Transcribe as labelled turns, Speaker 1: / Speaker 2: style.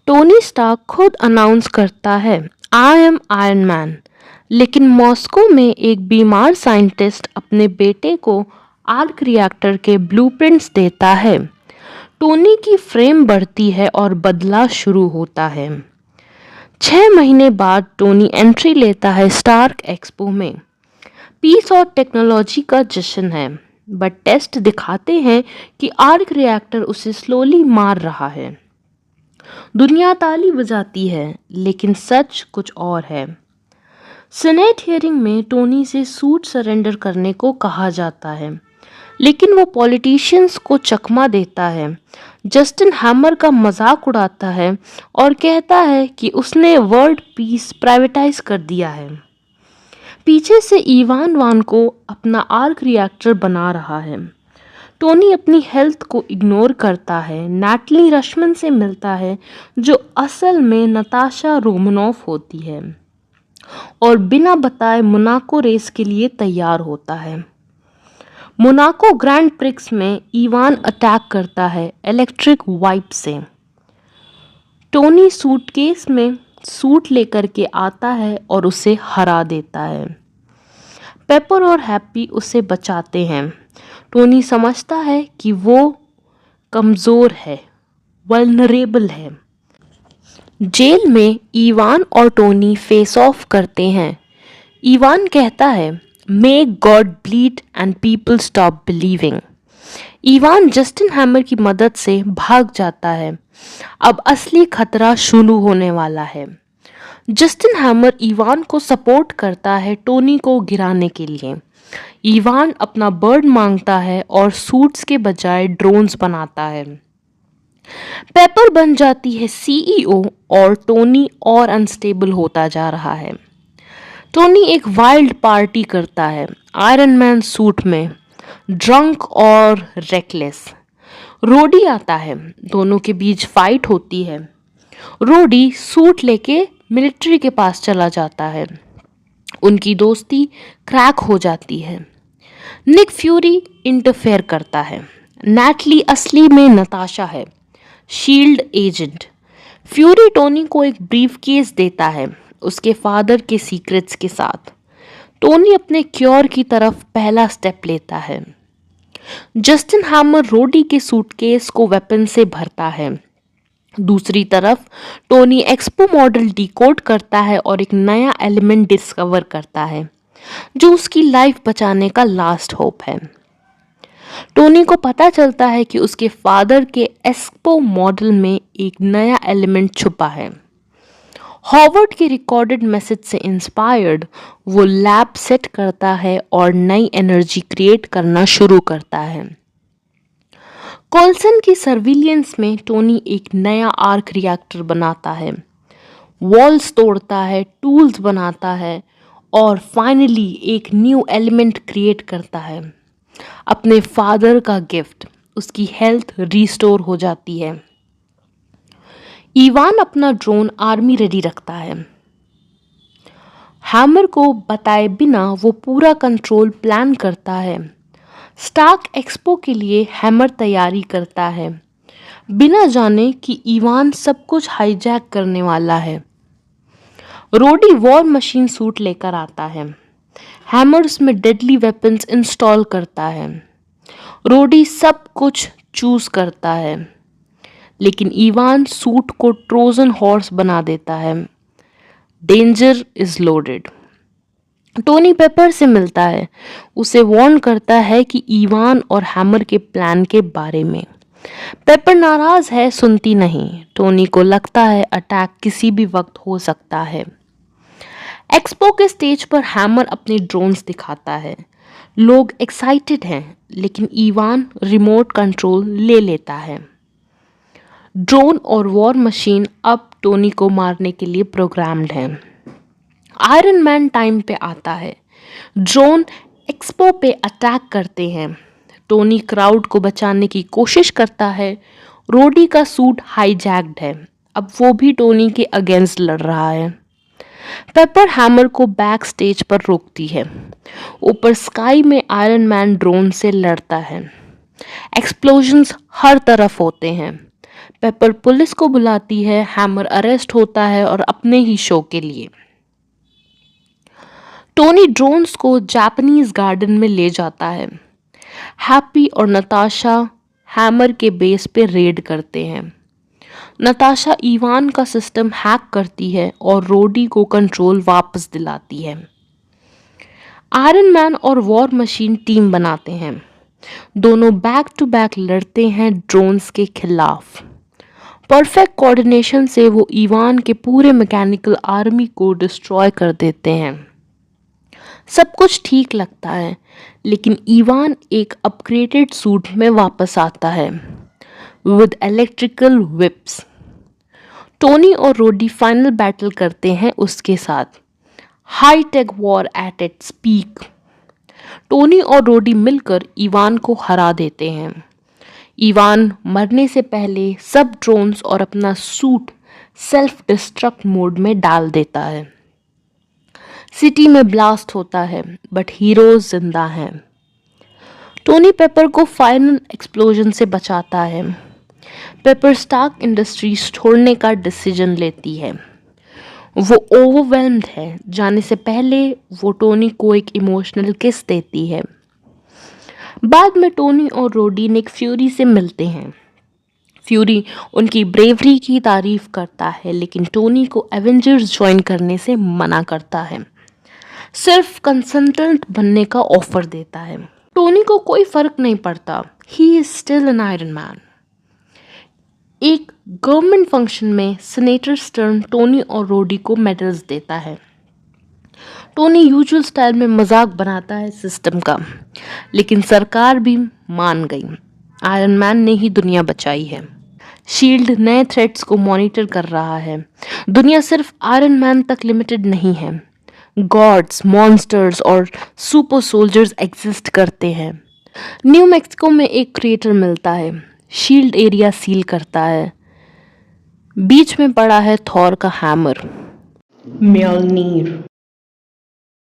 Speaker 1: Tony Stark खुद announce करता है, आई एम आयरन मैन। लेकिन मॉस्को में एक बीमार साइंटिस्ट अपने बेटे को आर्क रिएक्टर के ब्लूप्रिंट्स देता है। टोनी की फ्रेम बढ़ती है और बदला शुरू होता है। 6 महीने बाद टोनी एंट्री लेता है स्टार्क एक्सपो में। पीस और टेक्नोलॉजी का जश्न है, बट टेस्ट दिखाते हैं कि आर्क रिएक्टर उसे स्लोली मार रहा है। दुनिया ताली बजाती है, लेकिन सच कुछ और है। सीनेट हियरिंग में टोनी से सूट सरेंडर करने को कहा जाता है, लेकिन वो पॉलिटिशियंस को चकमा देता है। जस्टिन हैमर का मजाक उड़ाता है और कहता है कि उसने वर्ल्ड पीस प्राइवेटाइज कर दिया है। पीछे से इवान वान को अपना आर्क रिएक्टर बना रहा है। टोनी अपनी हेल्थ को इग्नोर करता है, नैटली रशमन से मिलता है जो असल में नताशा रोमनॉफ होती है, और बिना बताए मोनाको रेस के लिए तैयार होता है। मोनाको ग्रैंड प्रिक्स में इवान अटैक करता है इलेक्ट्रिक वाइप से। टोनी सूटकेस में सूट लेकर के आता है और उसे हरा देता है। पेपर और हैप्पी उसे बचाते हैं। टोनी समझता है कि वो कमज़ोर है, वल्नरेबल है। जेल में इवान और टोनी फेस ऑफ करते हैं। इवान कहता है, make God bleed and people stop believing. Ivan Justin hammer की मदद से भाग जाता है। अब असली खतरा शुरू होने वाला है। जस्टिन हैमर इवान को सपोर्ट करता है टोनी को गिराने के लिए। इवान अपना बर्ड मांगता है और सूट्स के बजाय ड्रोन्स बनाता है। पेपर बन जाती है सीईओ और टोनी और अनस्टेबल होता जा रहा है। टोनी एक वाइल्ड पार्टी करता है आयरन मैन सूट में, ड्रंक और रेकलेस। रोडी आता है, दोनों के बीच फाइट होती है। रोडी सूट लेके मिलिट्री के पास चला जाता है। उनकी दोस्ती क्रैक हो जाती है। निक फ्यूरी इंटरफेयर करता है। नैटली असली में नताशा है, शील्ड एजेंट। फ्यूरी टोनी को एक ब्रीफकेस देता है उसके फादर के सीक्रेट्स के साथ। टोनी अपने क्योर की तरफ पहला स्टेप लेता है। जस्टिन हैमर रोडी के सूटकेस को वेपन से भरता है। दूसरी तरफ टोनी एक्सपो मॉडल डिकोड करता है और एक नया एलिमेंट डिस्कवर करता है जो उसकी लाइफ बचाने का लास्ट होप है। टोनी को पता चलता है कि उसके फादर के एक्सपो मॉडल में एक नया एलिमेंट छुपा है। हॉवर्ड के रिकॉर्डेड मैसेज से इंस्पायर्ड वो लैब सेट करता है और नई एनर्जी क्रिएट करना शुरू करता है। कोल्सन की सर्विलियंस में टोनी एक नया आर्क रिएक्टर बनाता है, वॉल्स तोड़ता है, टूल्स बनाता है और फाइनली एक न्यू एलिमेंट क्रिएट करता है। अपने फादर का गिफ्ट, उसकी हेल्थ रिस्टोर हो जाती है। इवान अपना ड्रोन आर्मी रेडी रखता है। हैमर को बताए बिना वो पूरा कंट्रोल प्लान करता है। स्टार्क एक्सपो के लिए हैमर तैयारी करता है, बिना जाने कि इवान सब कुछ हाईजैक करने वाला है। रोडी वॉर मशीन सूट लेकर आता है। हैमर उसमें डेडली वेपन्स इंस्टॉल करता है। रोडी सब कुछ चूज करता है, लेकिन इवान सूट को ट्रोजन हॉर्स बना देता है। Danger is loaded. Tony paper से मिलता है, उसे वार्न करता है कि इवान और हैमर के प्लान के बारे में। पेपर नाराज है, सुनती नहीं। टोनी को लगता है अटैक किसी भी वक्त हो सकता है। एक्सपो के स्टेज पर हैमर अपने ड्रोन्स दिखाता है। लोग एक्साइटेड हैं, लेकिन इवान रिमोट कंट्रोल ले लेता है। ड्रोन और वॉर मशीन अब टोनी को मारने के लिए प्रोग्राम्ड हैं। आयरन मैन टाइम पे आता है। ड्रोन एक्सपो पे अटैक करते हैं। टोनी क्राउड को बचाने की कोशिश करता है। रोडी का सूट हाईजैक्ड है, अब वो भी टोनी के अगेंस्ट लड़ रहा है। पेपर हैमर को बैक स्टेज पर रोकती है। ऊपर स्काई में आयरन मैन ड्रोन से लड़ता है। एक्सप्लोजन्स हर तरफ होते हैं। पेपर पुलिस को बुलाती है, हैमर अरेस्ट होता है और अपने ही शो के लिए टोनी ड्रोन्स को जापानीज गार्डन में ले जाता है। हैप्पी और नताशा हैमर के बेस पे रेड करते हैं। नताशा इवान का सिस्टम हैक करती है और रोडी को कंट्रोल वापस दिलाती है। आयरन मैन और वॉर मशीन टीम बनाते हैं। दोनों बैक टू बैक लड़ते हैं ड्रोन्स के खिलाफ। परफेक्ट कोऑर्डिनेशन से वो इवान के पूरे मैकेनिकल आर्मी को डिस्ट्रॉय कर देते हैं। सब कुछ ठीक लगता है, लेकिन इवान एक अपग्रेडेड सूट में वापस आता है विद इलेक्ट्रिकल व्हिप्स। टोनी और रोडी फाइनल बैटल करते हैं उसके साथ। High tech war at its peak. Tony और रोडी मिलकर इवान को हरा देते हैं। इवान मरने से पहले सब ड्रोन्स और अपना सूट सेल्फ डिस्ट्रक्ट मोड में डाल देता है। सिटी में ब्लास्ट होता है, बट हीरोज जिंदा हैं। टोनी पेपर को फाइनल एक्सप्लोजन से बचाता है। पेपर स्टार्क इंडस्ट्रीज छोड़ने का डिसीजन लेती है। वो ओवरवेल्म्ड है। जाने से पहले वो टोनी को एक इमोशनल किस देती है। बाद में टोनी और रोडी निक फ्यूरी से मिलते हैं। फ्यूरी उनकी ब्रेवरी की तारीफ करता है, लेकिन टोनी को एवेंजर्स ज्वाइन करने से मना करता है। सिर्फ कंसल्टेंट बनने का ऑफर देता है। टोनी को कोई फर्क नहीं पड़ता। He is still an iron man. एक गवर्नमेंट फंक्शन में सीनेटर स्टर्न टोनी और रोडी को मेडल्स देता है। टोनी यूजुअल स्टाइल में मजाक बनाता है सिस्टम का, लेकिन सरकार भी मान गई। आयरन मैन ने ही दुनिया बचाई है। शील्ड नए थ्रेट्स को मॉनिटर कर रहा है। दुनिया सिर्फ आयरन मैन तक लिमिटेड नहीं है। गॉड्स, मॉन्स्टर्स और सुपर सोल्जर्स एग्जिस्ट करते हैं। न्यू मैक्सिको में एक क्रिएटर मिलता है। शील्ड एरिया सील करता है। बीच में पड़ा है थॉर का हैमर म्योलनीर।